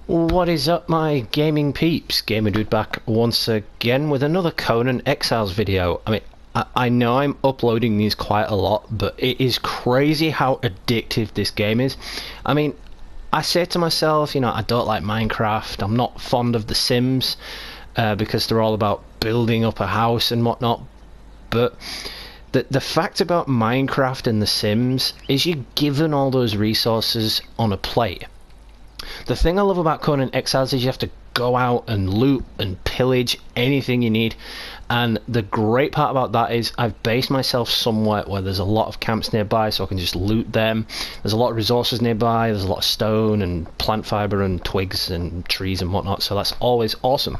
What is up, my gaming peeps? Gamer Dude back once again with another Conan Exiles video. I mean, I know I'm uploading these quite a lot, but it is crazy how addictive this game is. I mean, I say to myself, you know, I don't like Minecraft, I'm not fond of The Sims, because they're all about building up a house and whatnot, but the fact about Minecraft and The Sims is you're given all those resources on a plate. The thing I love about Conan Exiles is you have to go out and loot and pillage anything you need, and the great part about that is I've based myself somewhere where there's a lot of camps nearby, so I can just loot them. There's a lot of resources nearby, there's a lot of stone and plant fibre and twigs and trees and whatnot, so that's always awesome.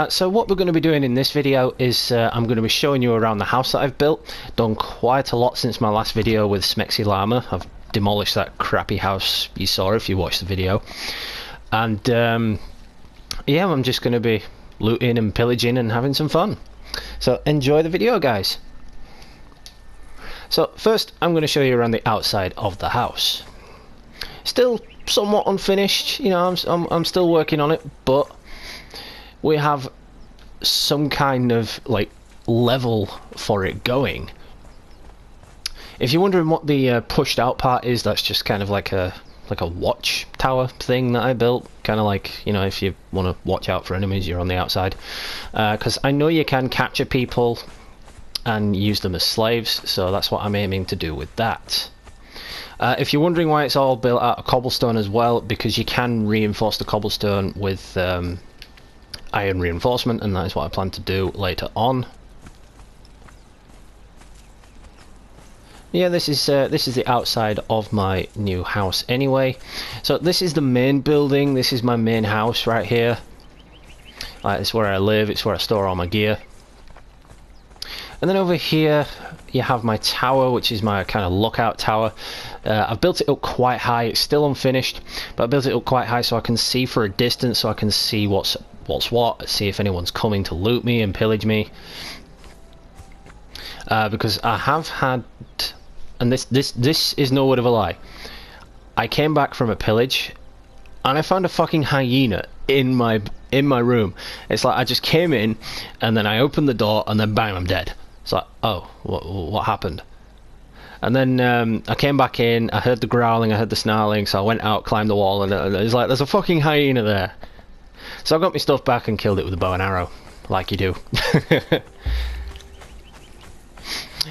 So what we're going to be doing in this video is I'm going to be showing you around the house that I've built. Done quite a lot since my last video with Smexy Llama. I've demolished that crappy house you saw if you watched the video, and yeah, I'm just going to be looting and pillaging and having some fun, so enjoy the video, guys. So first I'm going to show you around the outside of the house. Still somewhat unfinished, you know, I'm still working on it, but we have some kind of like level for it going. If you're wondering what the pushed out part is, that's just kind of like a watch tower thing that I built. Kind of like, you know, if you want to watch out for enemies, you're on the outside. Because I know you can capture people and use them as slaves, so that's what I'm aiming to do with that. If you're wondering why it's all built out of cobblestone as well, because you can reinforce the cobblestone with iron reinforcement, and that is what I plan to do later on. Yeah, this is the outside of my new house anyway. So this is the main building, this is my main house right here. It's where I live, it's where I store all my gear. And then over here you have my tower, which is my kind of lookout tower. I've built it up quite high, it's still unfinished, but I built it up quite high so I can see for a distance, so I can see what's what, see if anyone's coming to loot me and pillage me. Because I have had, and this is no word of a lie, I came back from a pillage and I found a fucking hyena in my room. It's like I just came in and then I opened the door and then bang, I'm dead. It's like, oh, what happened? And then I came back in, I heard the growling, I heard the snarling, so I went out, climbed the wall, and it was like, there's a fucking hyena there. So I got my stuff back and killed it with a bow and arrow, like you do.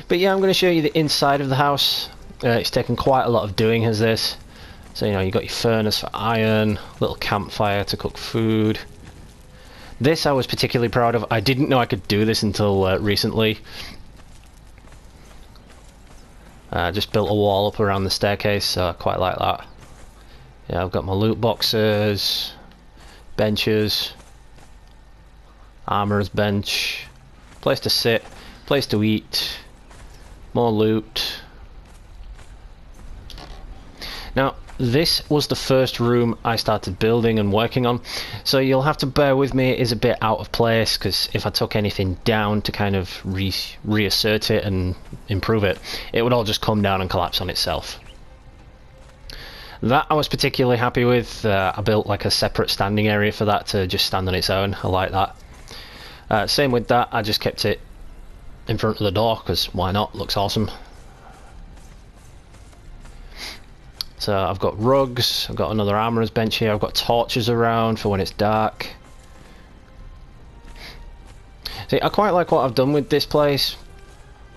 But yeah, I'm going to show you the inside of the house. It's taken quite a lot of doing as this. So, you know, you got your furnace for iron, little campfire to cook food. This I was particularly proud of. I didn't know I could do this until recently. I just built a wall up around the staircase, so I quite like that. Yeah, I've got my loot boxes, benches, armorer's bench, place to sit, place to eat, more loot. Now, this was the first room I started building and working on, so you'll have to bear with me. It is a bit out of place, because if I took anything down to kind of reassert it and improve it, it would all just come down and collapse on itself. That I was particularly happy with. I built like a separate standing area for that to just stand on its own. I like that. Same with that, I just kept it in front of the door, because why not? Looks awesome. So I've got rugs, I've got another armorer's bench here, I've got torches around for when it's dark. See, I quite like what I've done with this place,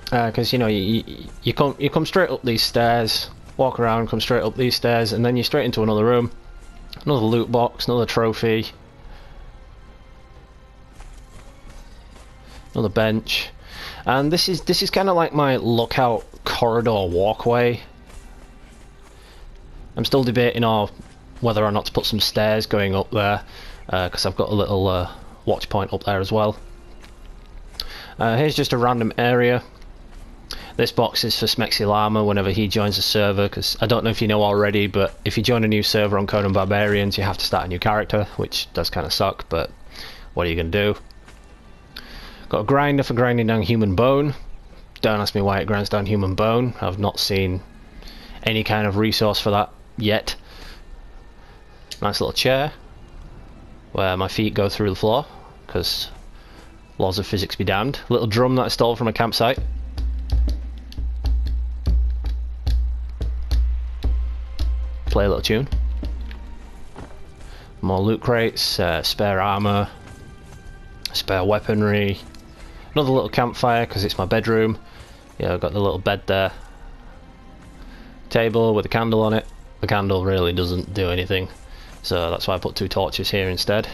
because you know, you come straight up these stairs, walk around, come straight up these stairs, and then you're straight into another room, another loot box, another trophy, another bench. And this is kind of like my lookout corridor walkway. I'm still debating on whether or not to put some stairs going up there, because I've got a little watch point up there as well. Here's just a random area. This box is for Smexy Llama whenever he joins the server, because I don't know if you know already, but if you join a new server on Conan Barbarians, you have to start a new character, which does kind of suck, but what are you going to do? Got a grinder for grinding down human bone. Don't ask me why it grinds down human bone. I've not seen any kind of resource for that yet. Nice little chair where my feet go through the floor, because laws of physics be damned. Little drum that I stole from a campsite. Play a little tune. More loot crates, spare armor, spare weaponry. Another little campfire because it's my bedroom. Yeah, I've got the little bed there. Table with a candle on it. The candle really doesn't do anything, so that's why I put 2 torches here instead.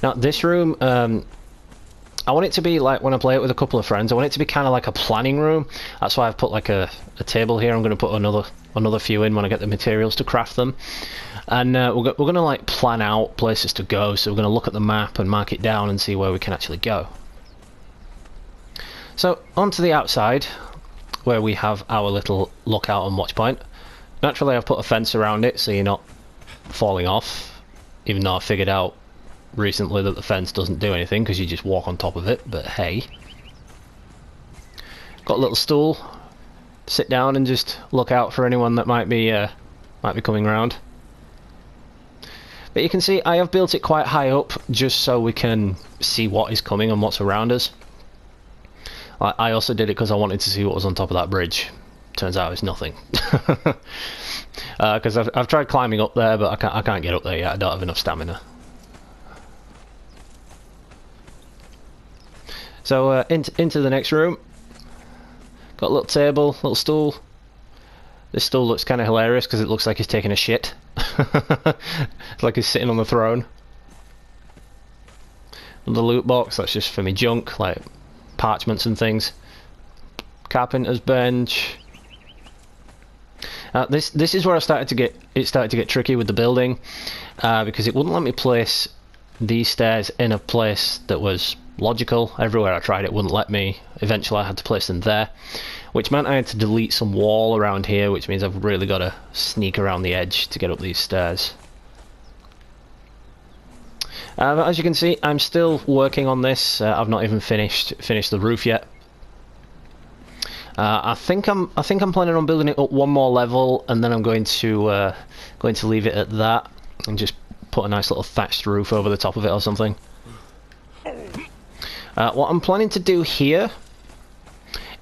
Now this room, I want it to be like, when I play it with a couple of friends, I want it to be kind of like a planning room. That's why I've put like a table here. I'm going to put another few in when I get the materials to craft them. And we're going to like plan out places to go, so we're going to look at the map and mark it down and see where we can actually go. So onto the outside, where we have our little lookout and watch point. Naturally I've put a fence around it so you're not falling off, even though I figured out recently that the fence doesn't do anything because you just walk on top of it, but hey. Got a little stool, sit down and just look out for anyone that might be coming around. But you can see I have built it quite high up just so we can see what is coming and what's around us. I also did it because I wanted to see what was on top of that bridge. Turns out it's nothing. Because I've tried climbing up there, but I can't get up there yet. I don't have enough stamina. So into the next room. Got a little table, little stool. This stool looks kind of hilarious because it looks like he's taking a shit. It's like he's sitting on the throne. The loot box, that's just for me junk, like parchments and things. Carpenter's bench. This is where it started to get tricky with the building, because it wouldn't let me place these stairs in a place that was logical. Everywhere I tried it wouldn't let me. Eventually I had to place them there, which meant I had to delete some wall around here, which means I've really got to sneak around the edge to get up these stairs. But as you can see, I'm still working on this. I've not even finished the roof yet. I think I'm planning on building it up one more level, and then I'm going to leave it at that and just put a nice little thatched roof over the top of it or something. What I'm planning to do here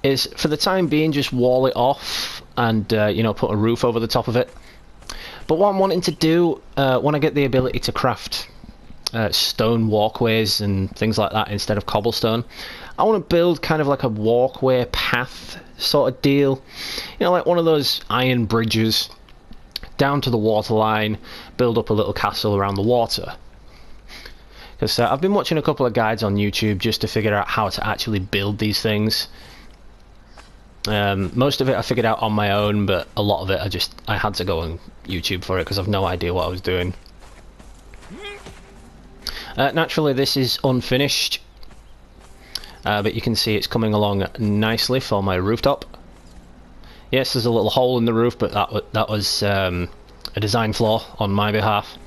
is, for the time being, just wall it off and you know, put a roof over the top of it. But what I'm wanting to do when I get the ability to craft stone walkways and things like that instead of cobblestone, I want to build kind of like a walkway path sort of deal, you know, like one of those iron bridges down to the waterline, build up a little castle around the water. Because I've been watching a couple of guides on YouTube just to figure out how to actually build these things. Most of it I figured out on my own, but a lot of it I had to go on YouTube for it because I've no idea what I was doing. Naturally this is unfinished, but you can see it's coming along nicely for my rooftop. Yes, there's a little hole in the roof, but that was a design flaw on my behalf,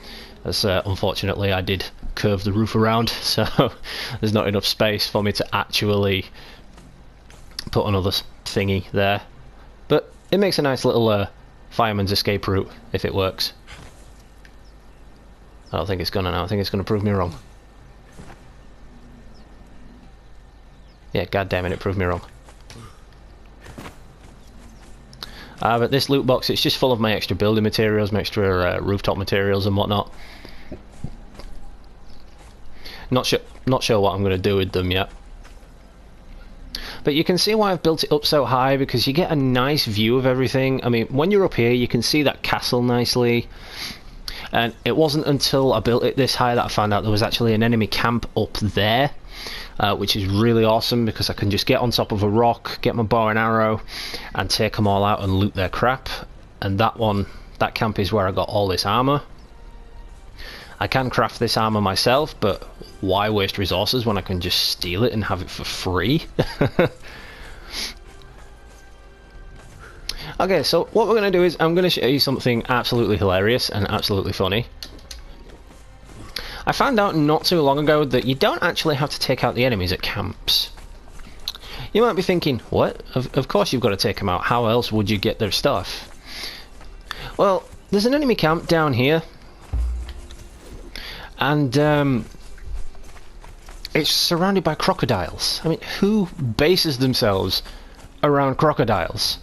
as unfortunately I did curve the roof around, so there's not enough space for me to actually put another thingy there. But it makes a nice little fireman's escape route if it works. I don't think it's gonna now. I think it's gonna prove me wrong. Yeah, god damn it proved me wrong. But this loot box, it's just full of my extra building materials, my extra rooftop materials and whatnot. Not sure what I'm going to do with them yet. But you can see why I've built it up so high, because you get a nice view of everything. I mean, when you're up here, you can see that castle nicely. And it wasn't until I built it this high that I found out there was actually an enemy camp up there. Which is really awesome, because I can just get on top of a rock, get my bow and arrow, and take them all out and loot their crap. And that camp is where I got all this armor. I can craft this armor myself, but why waste resources when I can just steal it and have it for free? Okay, so what we're going to do is I'm going to show you something absolutely hilarious and absolutely funny. I found out not too long ago that you don't actually have to take out the enemies at camps. You might be thinking, what? Of course you've got to take them out. How else would you get their stuff? Well, There's an enemy camp down here, and it's surrounded by crocodiles. I mean, who bases themselves around crocodiles?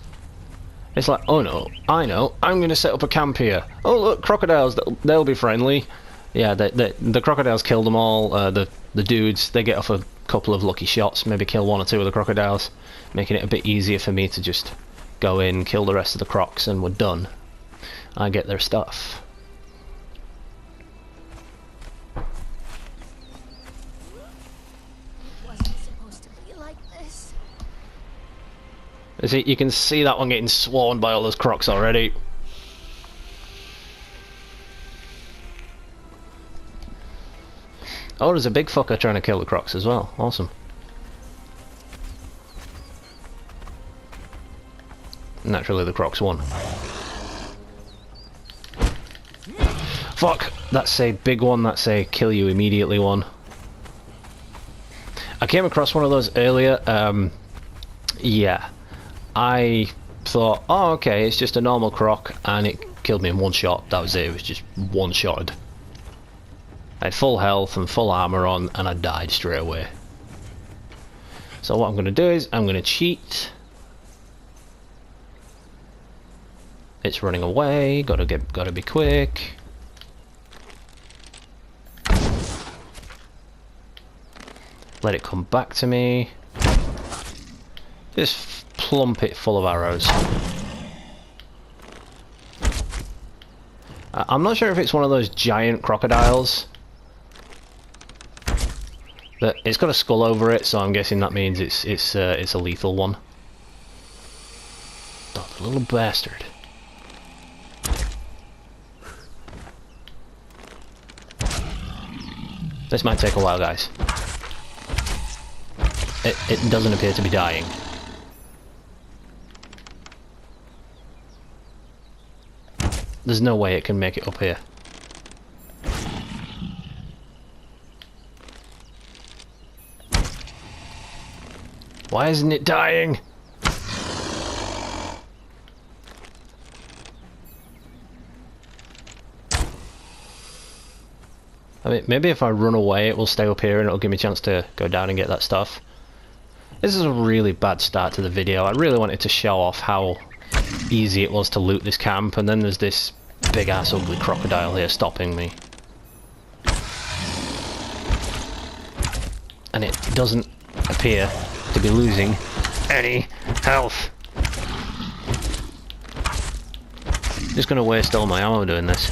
It's like, oh no, I know, I'm going to set up a camp here. Oh look, crocodiles, they'll be friendly. Yeah, the crocodiles kill them all. The dudes, they get off a couple of lucky shots, maybe kill one or two of the crocodiles, making it a bit easier for me to just go in, kill the rest of the crocs, and we're done. I get their stuff. See, you can see that one getting swarmed by all those crocs already. Oh, there's a big fucker trying to kill the crocs as well. Awesome. Naturally, the crocs won. Fuck! That's a big one. That's a kill you immediately one. I came across one of those earlier. Yeah. I thought, oh, okay, it's just a normal croc, and it killed me in one shot. That was it. It was just one shot. I had full health and full armor on, and I died straight away. So what I'm going to do is I'm going to cheat. It's running away. Gotta be quick. Let it come back to me. Just plump it full of arrows. I'm not sure if it's one of those giant crocodiles. But it's got a skull over it, so I'm guessing that means it's a lethal one. Oh, the little bastard. This might take a while, guys. It doesn't appear to be dying. There's no way it can make it up here. Why isn't it dying? I mean, maybe if I run away it will stay up here and it'll give me a chance to go down and get that stuff. This is a really bad start to the video. I really wanted to show off how easy it was to loot this camp, and then there's this big ass ugly crocodile here stopping me. And it doesn't appear to be losing any health. Just gonna waste all my ammo doing this.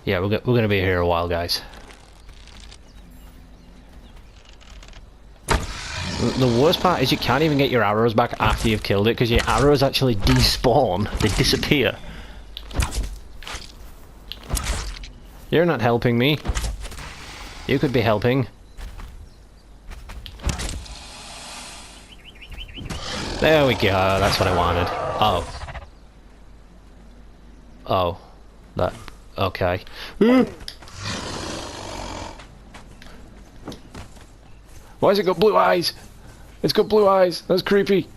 Yeah, we're gonna be here a while, guys. The worst part is you can't even get your arrows back after you've killed it, because your arrows actually despawn. They disappear. You're not helping me. You could be helping. There we go, that's what I wanted. Oh. Oh. That... okay. Why has it got blue eyes? It's got blue eyes. That's creepy.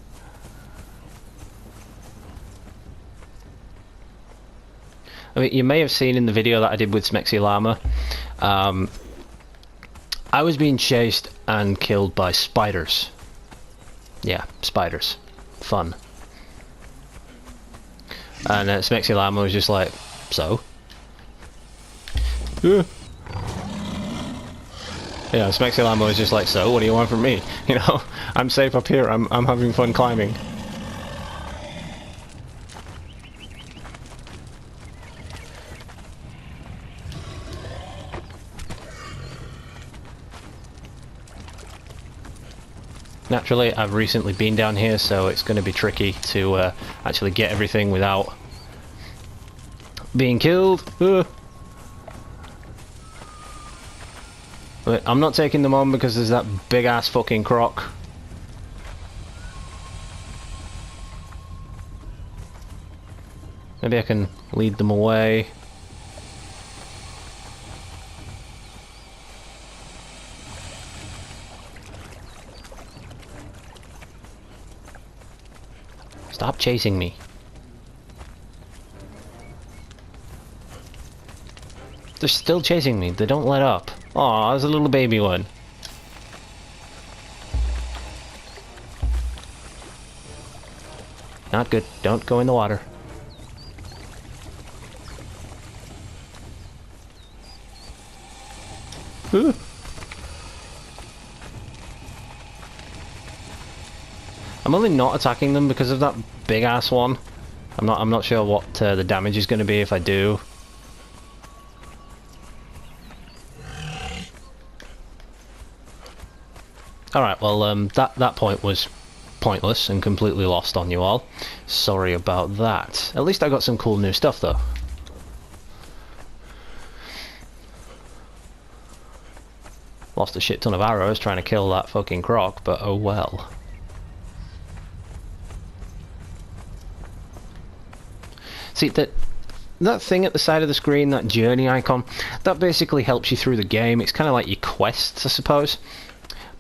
I mean, you may have seen in the video that I did with Smexy Llama, I was being chased and killed by spiders. Yeah, spiders. Fun. And Smexy Llama was just like, so? Yeah, Smexy Llama was just like, so, what do you want from me? You know, I'm safe up here, I'm having fun climbing. Naturally, I've recently been down here, so it's going to be tricky to actually get everything without being killed. But I'm not taking them on because there's that big ass fucking croc. Maybe I can lead them away. Stop chasing me. They're still chasing me. They don't let up. Aw, there's a little baby one. Not good. Don't go in the water. Ooh. I'm only not attacking them because of that big ass one. I'm not sure what the damage is going to be if I do. All right. Well, that point was pointless and completely lost on you all. Sorry about that. At least I got some cool new stuff though. Lost a shit ton of arrows trying to kill that fucking croc, but oh well. See, that thing at the side of the screen, that journey icon, that basically helps you through the game. It's kind of like your quests, I suppose.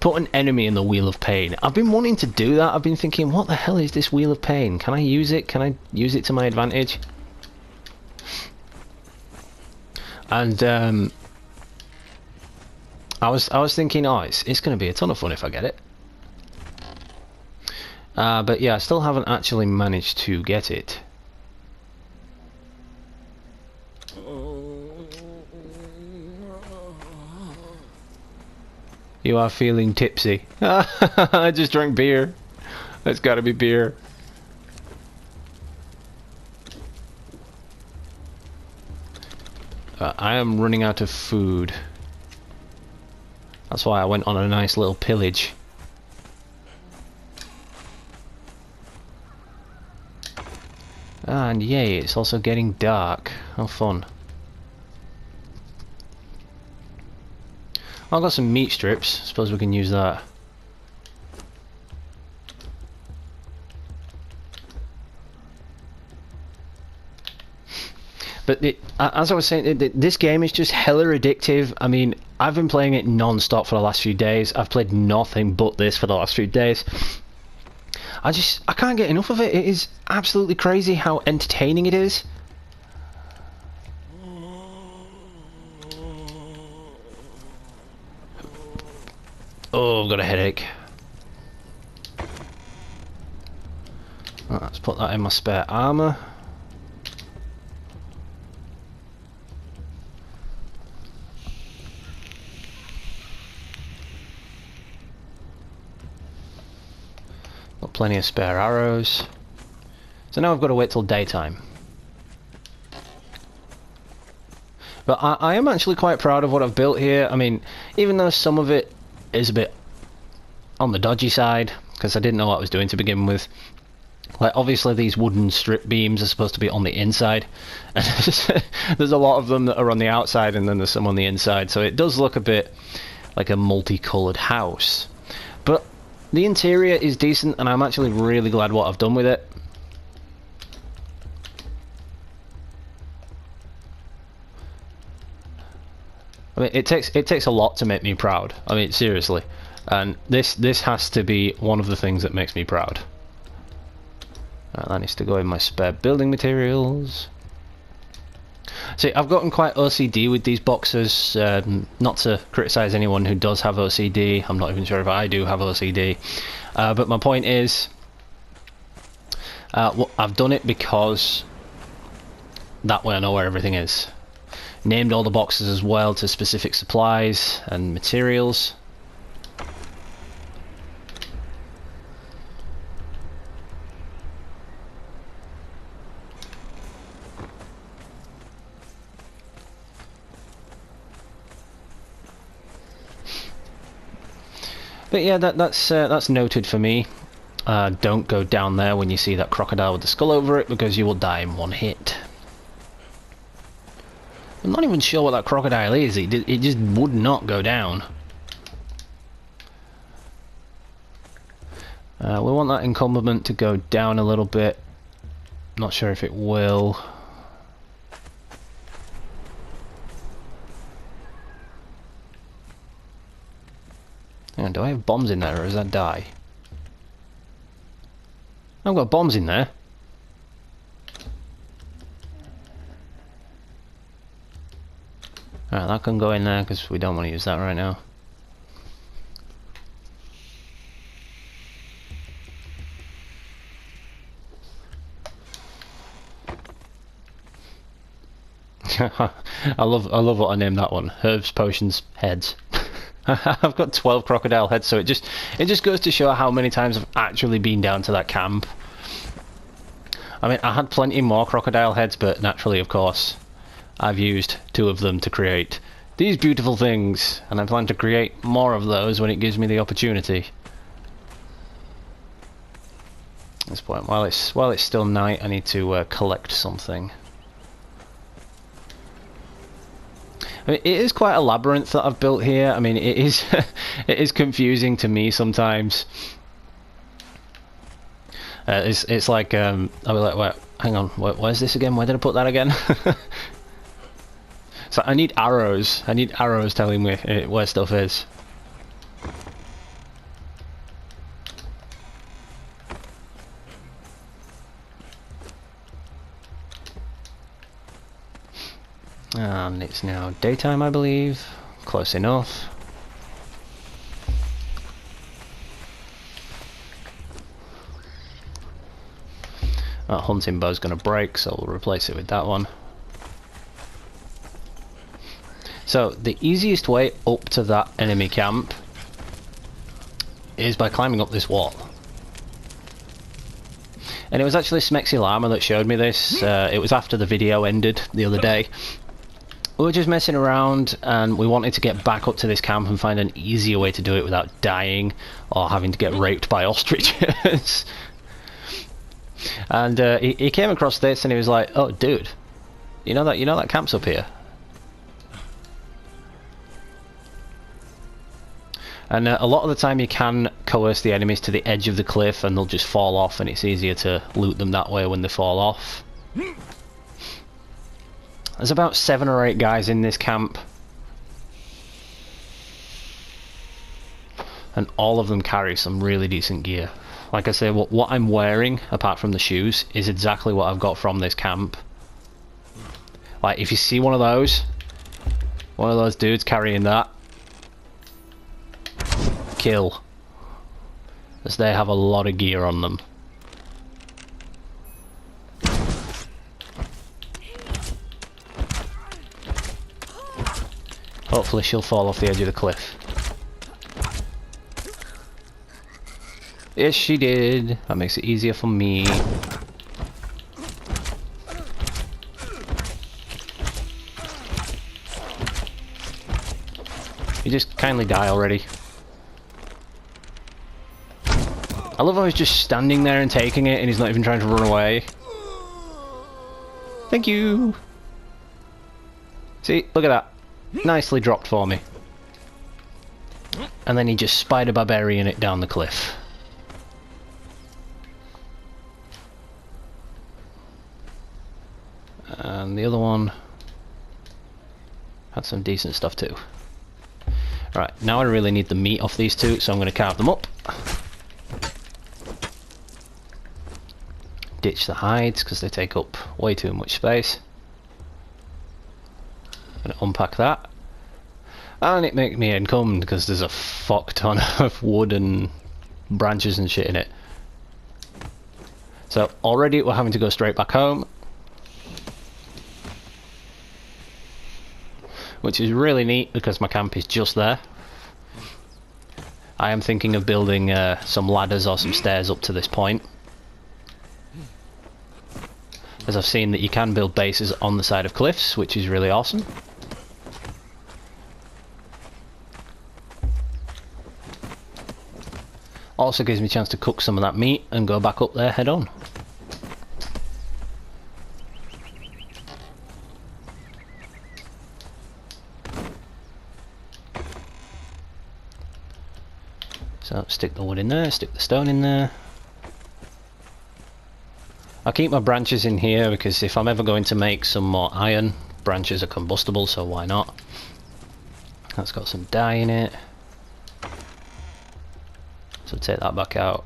Put an enemy in the Wheel of Pain. I've been wanting to do that. I've been thinking, what the hell is this Wheel of Pain? Can I use it? Can I use it to my advantage? And I was thinking, oh, it's going to be a ton of fun if I get it. But yeah, I still haven't actually managed to get it. You are feeling tipsy. I just drank beer. It's gotta be beer. I am running out of food. That's why I went on a nice little pillage. And yay, it's also getting dark. How fun. I've got some meat strips. Suppose we can use that. But as I was saying, this game is just hella addictive. I mean, I've been playing it non-stop for the last few days. I've played nothing but this for the last few days. I can't get enough of it. It is absolutely crazy how entertaining it is. Oh, I've got a headache. Right, let's put that in my spare armour. Got plenty of spare arrows. So now I've got to wait till daytime. But I am actually quite proud of what I've built here. I mean, even though some of it is a bit on the dodgy side, because I didn't know what I was doing to begin with. Like, obviously these wooden strip beams are supposed to be on the inside, and there's a lot of them that are on the outside, and then there's some on the inside, so it does look a bit like a multicoloured house. But the interior is decent, and I'm actually really glad what I've done with it. I mean, it takes a lot to make me proud. I mean, seriously. And this has to be one of the things that makes me proud. That needs to go in my spare building materials. See, I've gotten quite OCD with these boxes. Not to criticise anyone who does have OCD. I'm not even sure if I do have OCD. But my point is, I've done it because that way I know where everything is. Named all the boxes as well to specific supplies and materials. But yeah, that's noted for me. Don't go down there when you see that crocodile with the skull over it, because you will die in one hit. I'm not even sure what that crocodile is. It just would not go down. We want that encumberment to go down a little bit. Not sure if it will. Hang on, do I have bombs in there, or does that die? I've got bombs in there. Alright, that can go in there because we don't want to use that right now. I love what I named that one. Herbs, potions, heads. I've got 12 crocodile heads, so it just goes to show how many times I've actually been down to that camp. I mean, I had plenty more crocodile heads, but naturally, of course, I've used 2 of them to create these beautiful things, and I plan to create more of those when it gives me the opportunity. At this point, while it's still night, I need to collect something. I mean, it is quite a labyrinth that I've built here. I mean, it is it is confusing to me sometimes. It's like I'll be like, wait, hang on, where's this again? Where did I put that again? So I need arrows. I need arrows telling me where stuff is. And it's now daytime, I believe. Close enough. That hunting bow's going to break, so we'll replace it with that one. So the easiest way up to that enemy camp is by climbing up this wall. And it was actually Smexy Llama that showed me this. It was after the video ended the other day. We were just messing around and we wanted to get back up to this camp and find an easier way to do it without dying or having to get raped by ostriches. And he came across this and he was like, "Oh, dude, you know that camp's up here." And a lot of the time you can coerce the enemies to the edge of the cliff and they'll just fall off, and it's easier to loot them that way when they fall off. There's about 7 or 8 guys in this camp. And all of them carry some really decent gear. Like I say, what I'm wearing, apart from the shoes, is exactly what I've got from this camp. Like, if you see one of those dudes carrying that, kill. As they have a lot of gear on them. Hopefully she'll fall off the edge of the cliff. Yes, she did. That makes it easier for me. You just kindly die already. I love how he's just standing there and taking it and he's not even trying to run away. Thank you! See, look at that. Nicely dropped for me. And then he just spider barbarian it down the cliff. And the other one had some decent stuff too. Right, now I really need the meat off these 2, so I'm going to carve them up. Ditch the hides because they take up way too much space. I'm gonna unpack that, and it makes me encumbered because there's a fuck ton of wood and branches and shit in it. So already we're having to go straight back home, which is really neat because my camp is just there. I am thinking of building some ladders or some stairs up to this point, as I've seen that you can build bases on the side of cliffs, which is really awesome. Also gives me a chance to cook some of that meat and go back up there head on. So stick the wood in there, stick the stone in there. I'll keep my branches in here because if I'm ever going to make some more iron, branches are combustible, so why not? That's got some dye in it. So take that back out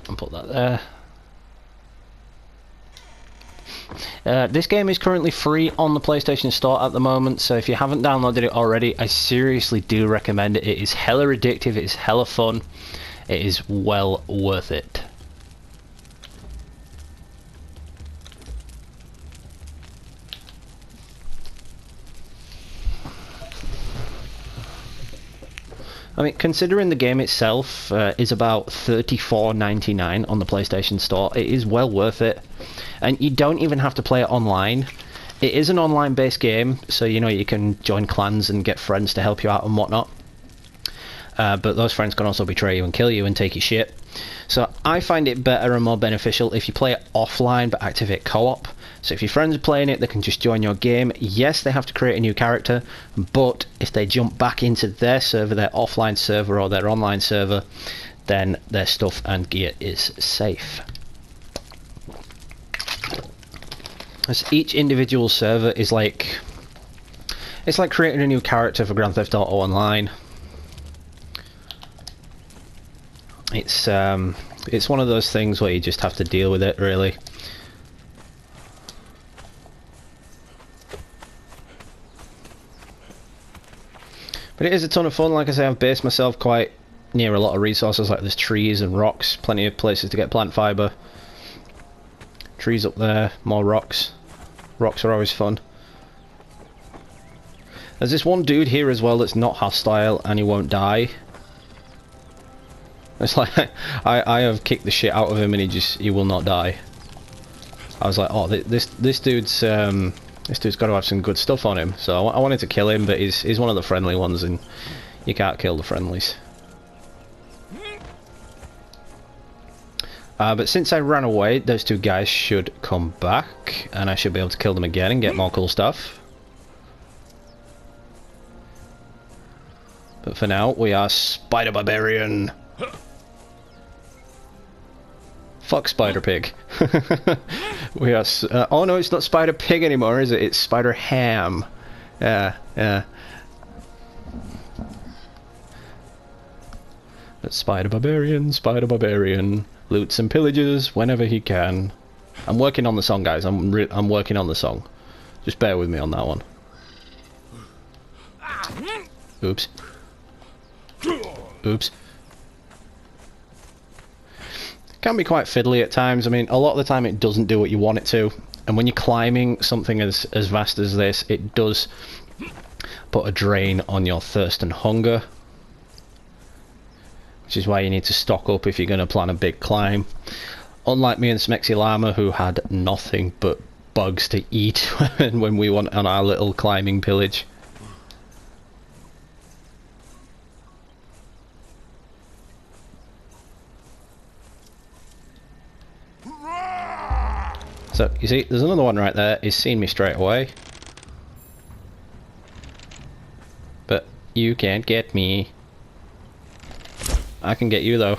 and put that there. This game is currently free on the PlayStation Store at the moment, so if you haven't downloaded it already, I seriously do recommend it. It is hella addictive, it is hella fun, it is well worth it. I mean, considering the game itself is about $34.99 on the PlayStation Store, it is well worth it. And you don't even have to play it online. It is an online-based game, so you know you can join clans and get friends to help you out and whatnot. But those friends can also betray you and kill you and take your shit. So I find it better and more beneficial if you play it offline but activate co-op. So if your friends are playing it, they can just join your game. Yes, they have to create a new character, but if they jump back into their server, their offline server or their online server, then their stuff and gear is safe. As each individual server is like... it's like creating a new character for Grand Theft Auto Online. It's one of those things where you just have to deal with it, really. But it is a ton of fun. Like I say, I've based myself quite near a lot of resources, like there's trees and rocks, plenty of places to get plant fibre. Trees up there, more rocks. Rocks are always fun. There's this one dude here as well that's not hostile and he won't die. It's like I have kicked the shit out of him and he will not die. I was like, oh, this dude's got to have some good stuff on him. So I wanted to kill him, but he's one of the friendly ones, and you can't kill the friendlies. But since I ran away, those two guys should come back, and I should be able to kill them again and get more cool stuff. But for now, we are Spider Barbarian. Fuck Spider Pig. We are... oh no, it's not Spider Pig anymore, is it? It's Spider Ham. Yeah, yeah. But Spider Barbarian, loots and pillages whenever he can. I'm working on the song, guys. I'm working on the song. Just bear with me on that one. Oops. Oops. Can be quite fiddly at times. I mean, a lot of the time it doesn't do what you want it to, and when you're climbing something as vast as this, it does put a drain on your thirst and hunger, which is why you need to stock up if you're going to plan a big climb. Unlike me and Smexy Llama, who had nothing but bugs to eat when we went on our little climbing pillage. So, you see, there's another one right there. He's seen me straight away. But you can't get me. I can get you, though.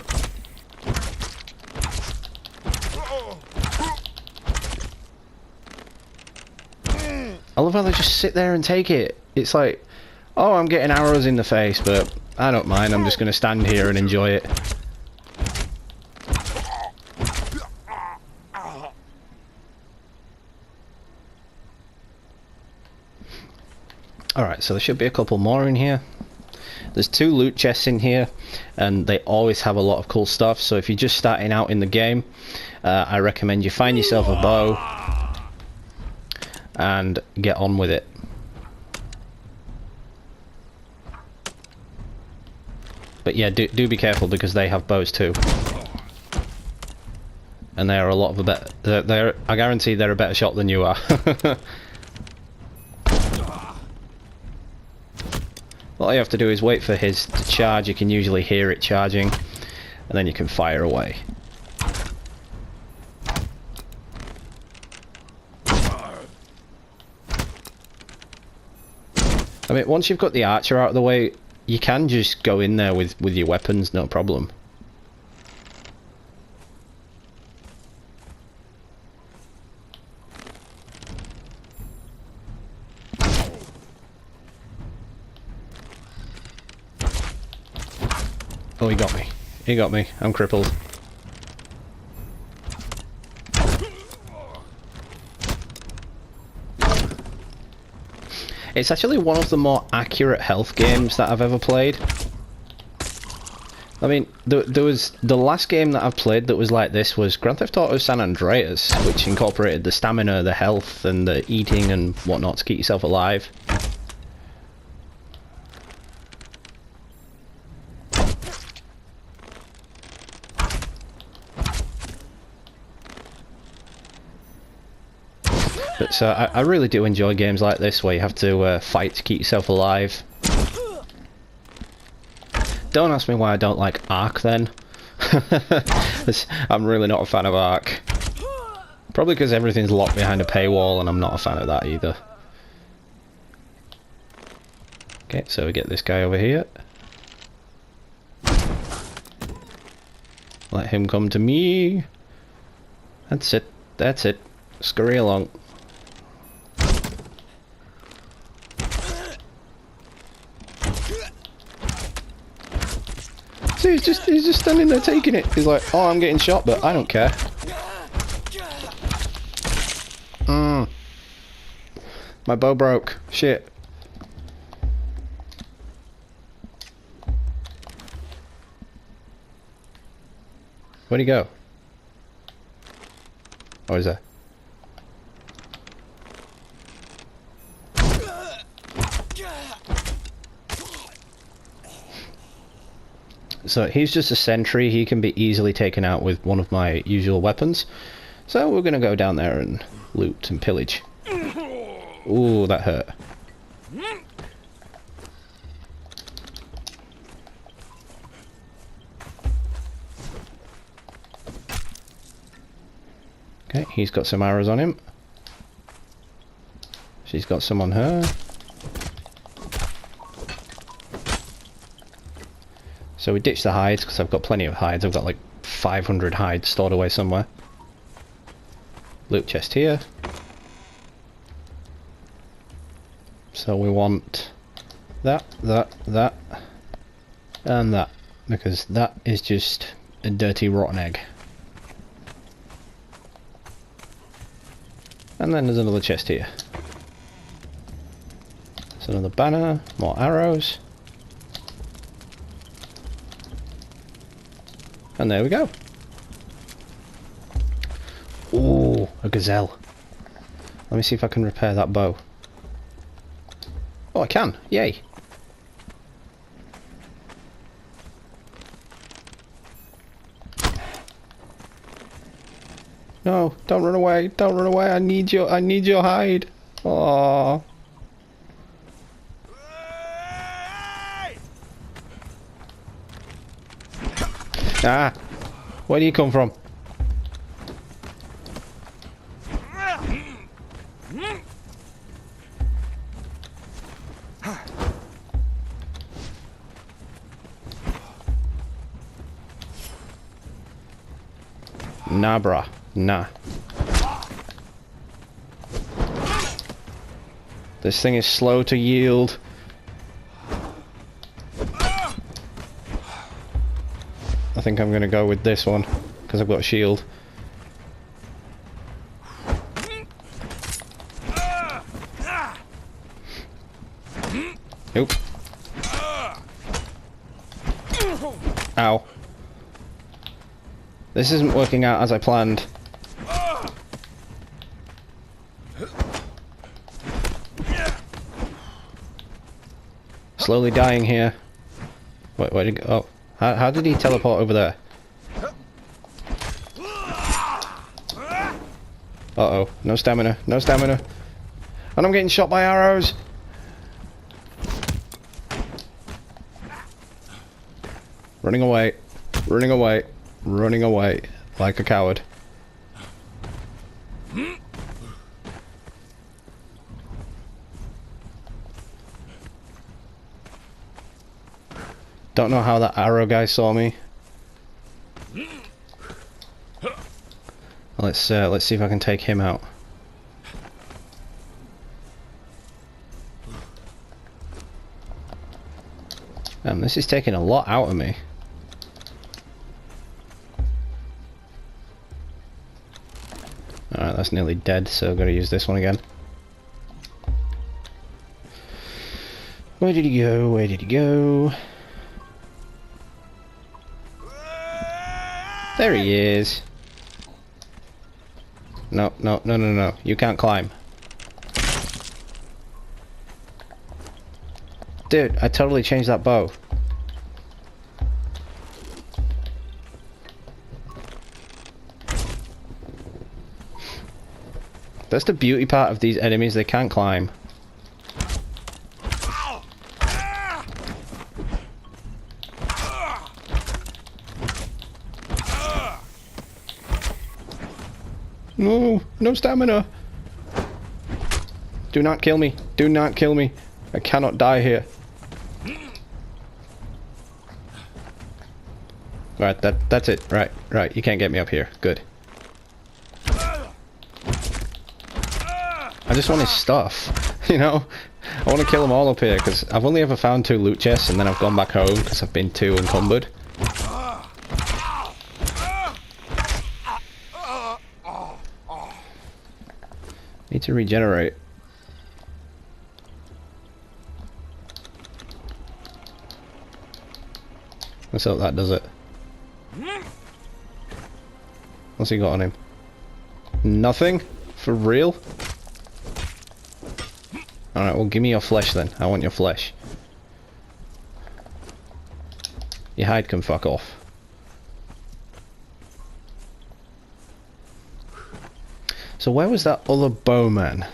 I love how they just sit there and take it. It's like, oh, I'm getting arrows in the face, but I don't mind. I'm just going to stand here and enjoy it. Alright, so there should be a couple more in here. There's 2 loot chests in here, and they always have a lot of cool stuff, so if you're just starting out in the game, I recommend you find yourself a bow and get on with it. But yeah, do be careful, because they have bows too. And they are a lot of a better... I guarantee they're a better shot than you are. All you have to do is wait for his to charge. You can usually hear it charging, and then you can fire away. I mean, once you've got the archer out of the way, you can just go in there with your weapons, no problem. Oh, he got me. He got me. I'm crippled. It's actually one of the more accurate health games that I've ever played. I mean, there was the last game that I've played that was like this was Grand Theft Auto San Andreas, which incorporated the stamina, the health, and the eating and whatnot to keep yourself alive. But so I really do enjoy games like this where you have to fight to keep yourself alive. Don't ask me why I don't like Ark then. I'm really not a fan of Ark. Probably because everything's locked behind a paywall and I'm not a fan of that either. Okay, so we get this guy over here. Let him come to me. That's it. That's it. Scurry along. See, he's just standing there taking it. He's like, oh, I'm getting shot, but I don't care. My bow broke. Shit. Where'd he go? Oh, is there? So he's just a sentry. He can be easily taken out with one of my usual weapons. So we're going to go down there and loot and pillage. Ooh, that hurt. Okay, he's got some arrows on him. She's got some on her. So we ditched the hides because I've got plenty of hides. I've got like 500 hides stored away somewhere. Loot chest here. So we want that, and that, because that is just a dirty rotten egg. And then there's another chest here. There's another banner, more arrows. And there we go. Ooh, a gazelle. Let me see if I can repair that bow. Oh, I can. Yay. No, don't run away. Don't run away. I need your hide. Aww. Ah, where do you come from? Nah, bruh. Nah. This thing is slow to yield. I think I'm gonna go with this one because I've got a shield. Nope. Ow. This isn't working out as I planned. Slowly dying here. Wait, where'd he go? Oh, how did he teleport over there? Uh-oh, no stamina, no stamina. And I'm getting shot by arrows! Running away, running away, running away, like a coward. Don't know how that arrow guy saw me. Let's see if I can take him out. This is taking a lot out of me. Alright, that's nearly dead, so I've got to use this one again. Where did he go? Where did he go? There he is. No, no, no, no, no. You can't climb. Dude, I totally changed that bow. That's the beauty part of these enemies, they can't climb. No, no stamina. Do not kill me. Do not kill me. I cannot die here. Right, that's it. Right, right. You can't get me up here. Good. I just want his stuff, you know? I want to kill them all up here, because I've only ever found 2 loot chests, and then I've gone back home, because I've been too encumbered. Need to regenerate. Let's hope that does it. What's he got on him? Nothing? For real? Alright, well give me your flesh then. I want your flesh. Your hide can fuck off. So where was that other bowman?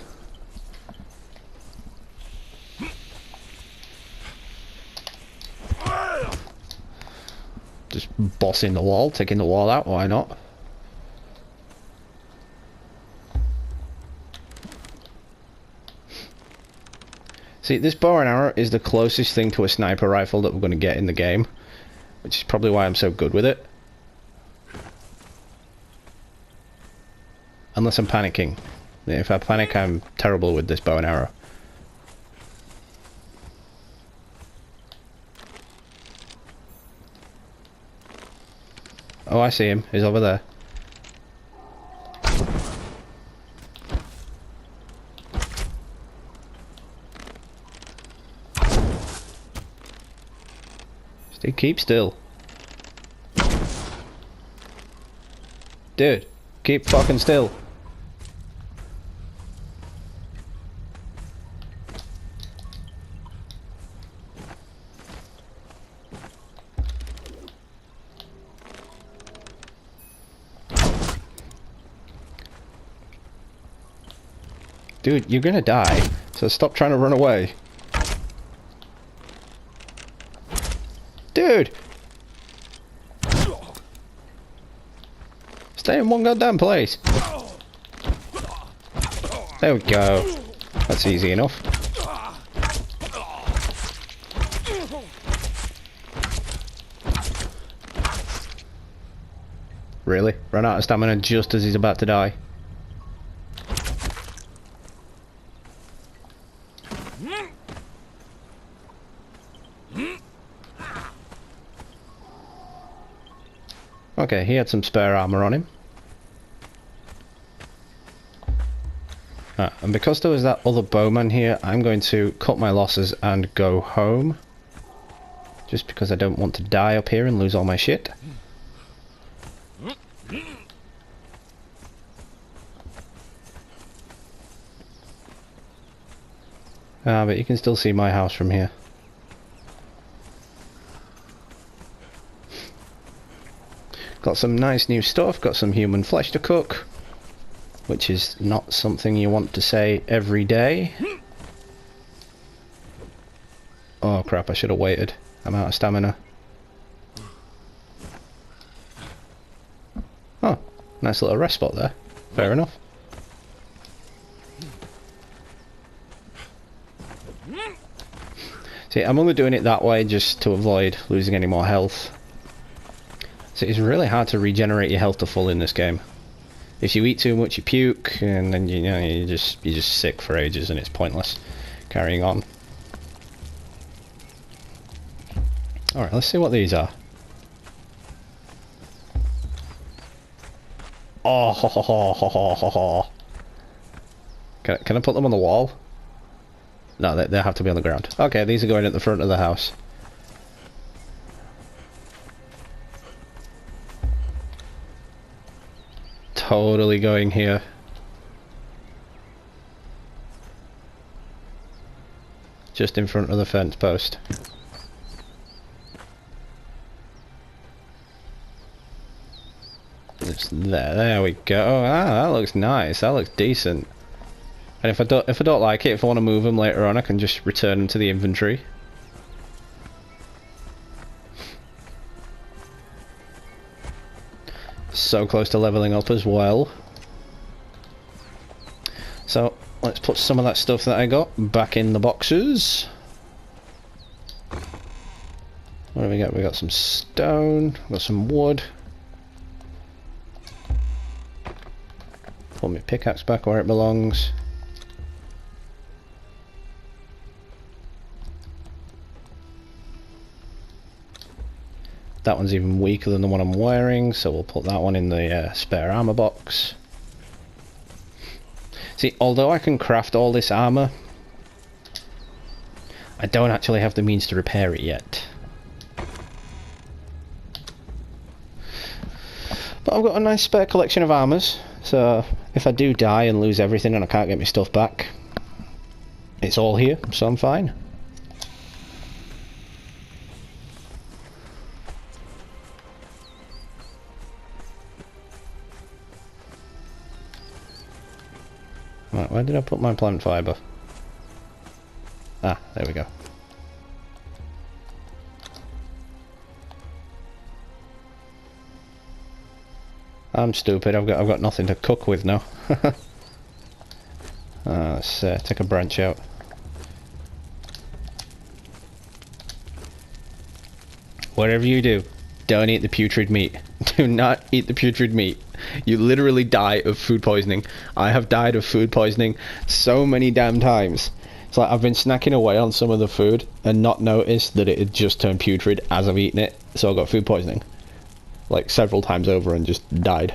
Just bossing the wall, taking the wall out, why not? See, this bow and arrow is the closest thing to a sniper rifle that we're going to get in the game, which is probably why I'm so good with it. Unless I'm panicking. If I panic, I'm terrible with this bow and arrow. Oh, I see him. He's over there. Keep still. Dude, keep fucking still. Dude, you're gonna die, so stop trying to run away. Dude! Stay in one goddamn place. There we go. That's easy enough. Really? Run out of stamina just as he's about to die. Okay, he had some spare armor on him. And because there was that other bowman here, I'm going to cut my losses and go home. Just because I don't want to die up here and lose all my shit. But you can still see my house from here. Got some nice new stuff, got some human flesh to cook, which is not something you want to say every day. Oh crap, I should have waited. I'm out of stamina. Oh, nice little rest spot there. Fair enough. See, I'm only doing it that way just to avoid losing any more health. So it's really hard to regenerate your health to full in this game. If you eat too much, you puke, and then you're just sick for ages, and it's pointless carrying on. All right, let's see what these are. Oh, ho, ho, ho, ho, ho, ho, ho. Can I put them on the wall? No, they have to be on the ground. Okay, these are going at the front of the house. Totally going here. Just in front of the fence post. Just there we go. Ah, that looks nice. That looks decent. And if I don't like it, if I want to move them later on, I can just return them to the inventory. So close to leveling up as well. So let's put some of that stuff that I got back in the boxes. What do we got? We got some stone, got some wood. Put my pickaxe back where it belongs. That one's even weaker than the one I'm wearing, so we'll put that one in the spare armor box. See, although I can craft all this armor, I don't actually have the means to repair it yet. But I've got a nice spare collection of armors, so if I do die and lose everything and I can't get my stuff back, it's all here, so I'm fine. Right, where did I put my plant fibre? Ah, there we go. I'm stupid. I've got nothing to cook with now. Let's take a branch out. Whatever you do, don't eat the putrid meat. Do not eat the putrid meat. You literally die of food poisoning. I have died of food poisoning so many damn times. It's like I've been snacking away on some of the food and not noticed that it had just turned putrid as I've eaten it. So I got food poisoning. Like several times over and just died.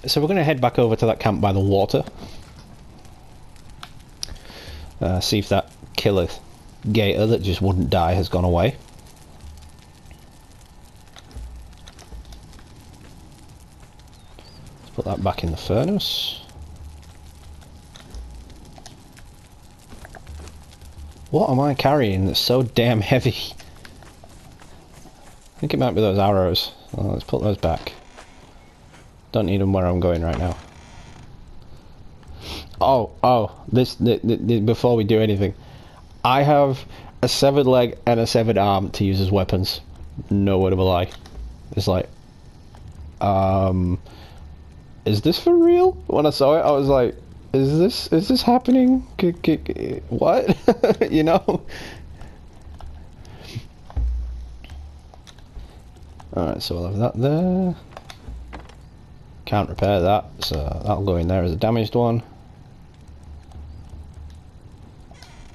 So we're going to head back over to that camp by the water. See if that killer gator that just wouldn't die has gone away. Let's put that back in the furnace. What am I carrying that's so damn heavy? I think it might be those arrows. Well, let's put those back. Don't need them where I'm going right now. Before we do anything, I have a severed leg and a severed arm to use as weapons. No word of a lie. It's like, is this for real? When I saw it, I was like, is this happening? What? You know? Alright, so we'll have that there. Can't repair that, so that'll go in there as a damaged one.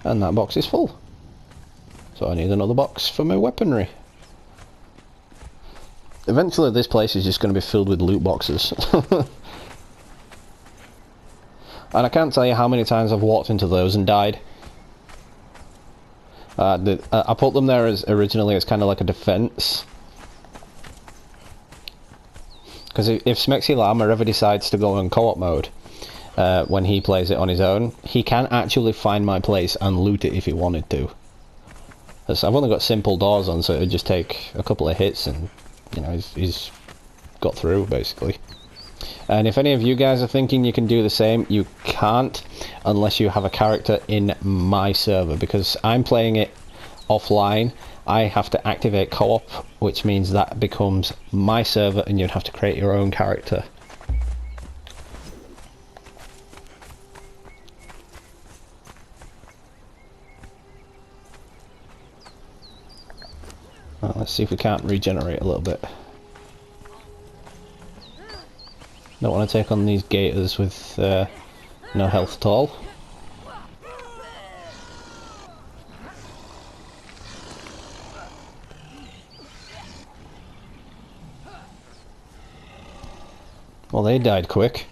And that box is full. So I need another box for my weaponry. Eventually this place is just going to be filled with loot boxes. And I can't tell you how many times I've walked into those and died. I put them there as originally as kind of like a defense. Because if Smexy Llama ever decides to go on co-op mode, when he plays it on his own, he can actually find my place and loot it if he wanted to. I've only got simple doors on, so it would just take a couple of hits and, you know, he's got through, basically. And if any of you guys are thinking you can do the same, you can't unless you have a character in my server, because I'm playing it offline. I have to activate co-op, which means that becomes my server and you'd have to create your own character. Well, let's see if we can't regenerate a little bit. Don't want to take on these gators with no health at all. Well, they died quick.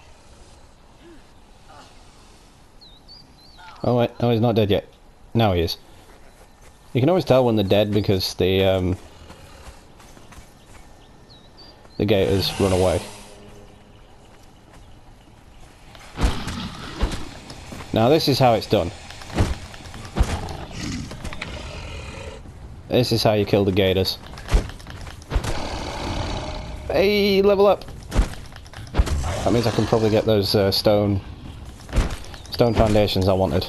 Oh wait, no, he's not dead yet. Now he is. You can always tell when they're dead because the gators run away. Now this is how it's done. This is how you kill the gators. Hey, level up! That means I can probably get those stone foundations I wanted.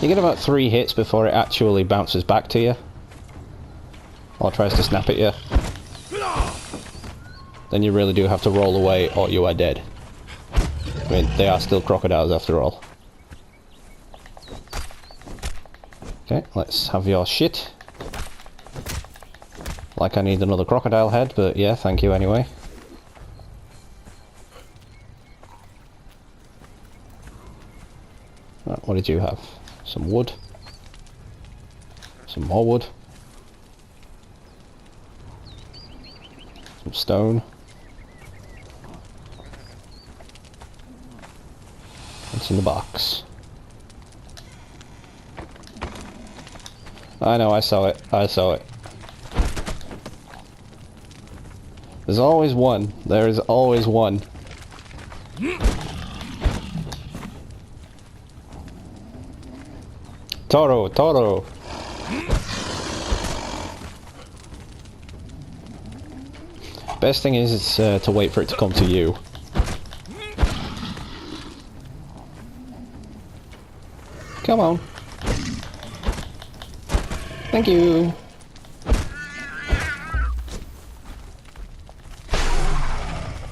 You get about 3 hits before it actually bounces back to you. Or tries to snap at you. Then you really do have to roll away or you are dead. I mean, they are still crocodiles after all. Okay, let's have your shit. Like I need another crocodile head, but yeah, thank you anyway. Right, what did you have? Some wood. Some more wood. Some stone. What's in the box? I know, I saw it. I saw it. There's always one. There is always one. Toro, Toro. Best thing is to wait for it to come to you. Come on. Thank you.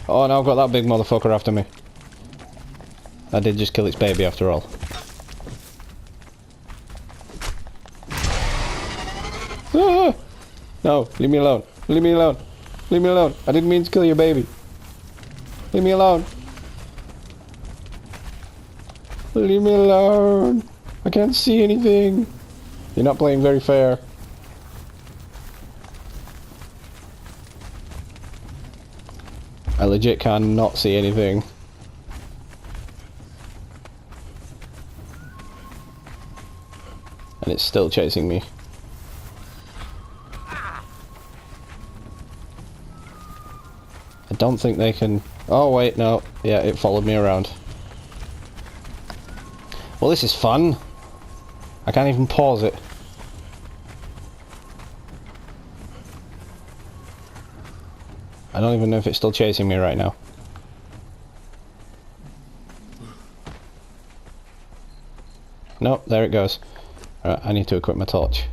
Oh, now I've got that big motherfucker after me. I did just kill its baby after all. Ah! No, leave me alone. Leave me alone. Leave me alone. I didn't mean to kill your baby. Leave me alone. Leave me alone. I can't see anything. You're not playing very fair. I legit cannot see anything. And it's still chasing me. I don't think they can... Oh wait, no. Yeah, it followed me around. Well, this is fun. I can't even pause it. I don't even know if it's still chasing me right now. Nope, there it goes. Alright, I need to equip my torch.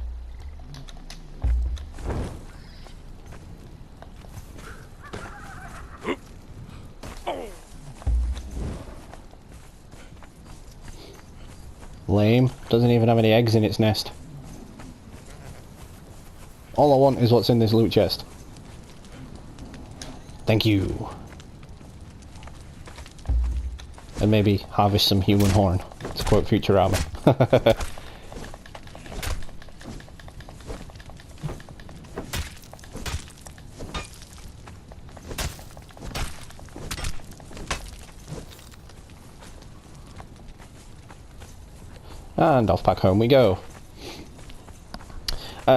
Lame. Doesn't even have any eggs in its nest. All I want is what's in this loot chest. Thank you. And maybe harvest some human horn, to quote Futurama. And off back home we go.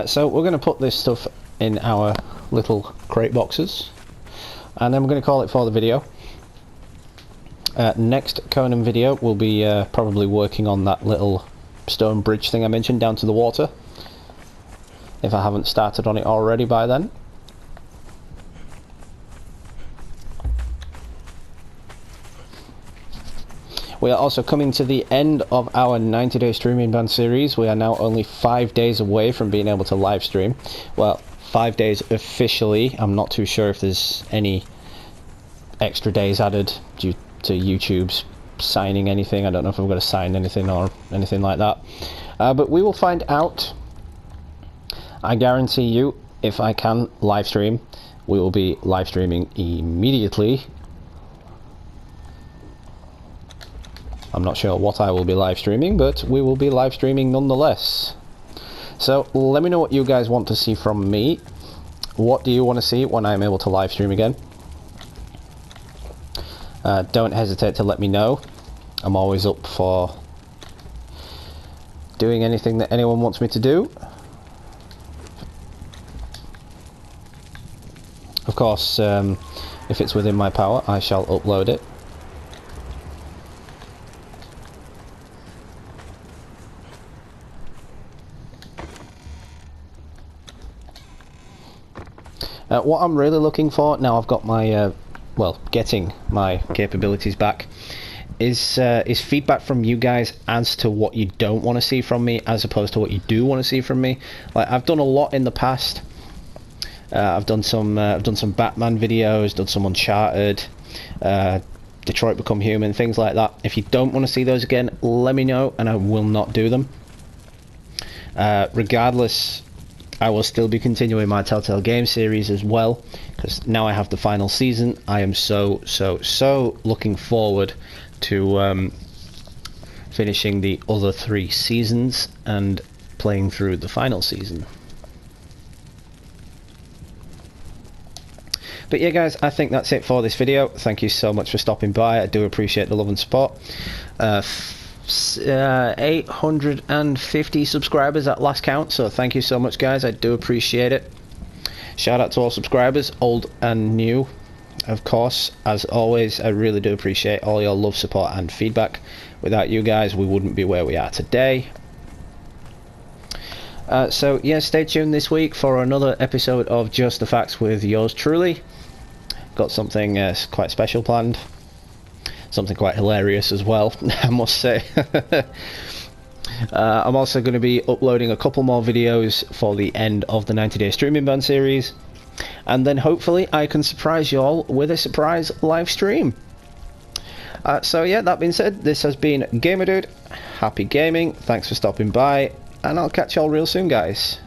So we're going to put this stuff in our little crate boxes. And then we're going to call it for the video. Next Conan video we'll be probably working on that little stone bridge thing I mentioned down to the water. If I haven't started on it already by then. We are also coming to the end of our 90-day streaming ban series. We are now only 5 days away from being able to live stream. Well, 5 days officially. I'm not too sure if there's any extra days added due to YouTube's signing anything. I don't know if I'm going to sign anything or anything like that. But we will find out. I guarantee you, if I can live stream, we will be live streaming immediately. I'm not sure what I will be live streaming, but we will be live streaming nonetheless. So let me know what you guys want to see from me. What do you want to see when I'm able to live stream again? Don't hesitate to let me know. I'm always up for doing anything that anyone wants me to do. Of course, if it's within my power, I shall upload it. What I'm really looking for, now I've got my, well, getting my capabilities back, is feedback from you guys as to what you don't want to see from me, as opposed to what you do want to see from me. Like, I've done a lot in the past. I've done some Batman videos, done some Uncharted, Detroit Become Human, things like that. If you don't want to see those again, let me know, and I will not do them. Regardless, I will still be continuing my Telltale game series as well, because now I have the final season. I am so looking forward to finishing the other 3 seasons and playing through the final season. But yeah guys, I think that's it for this video. Thank you so much for stopping by. I do appreciate the love and support. 850 subscribers at last count, so thank you so much guys, I do appreciate it. Shout out to all subscribers, old and new. Of course, as always, I really do appreciate all your love, support and feedback. Without you guys, we wouldn't be where we are today. So yeah, stay tuned this week for another episode of Just the Facts with yours truly. Got something quite special planned. Something quite hilarious as well, I must say. I'm also going to be uploading a couple more videos for the end of the 90-day streaming ban series, and then hopefully I can surprise you all with a surprise live stream. So yeah, that being said, this has been Gamer Dude. Happy gaming, thanks for stopping by, and I'll catch you all real soon guys.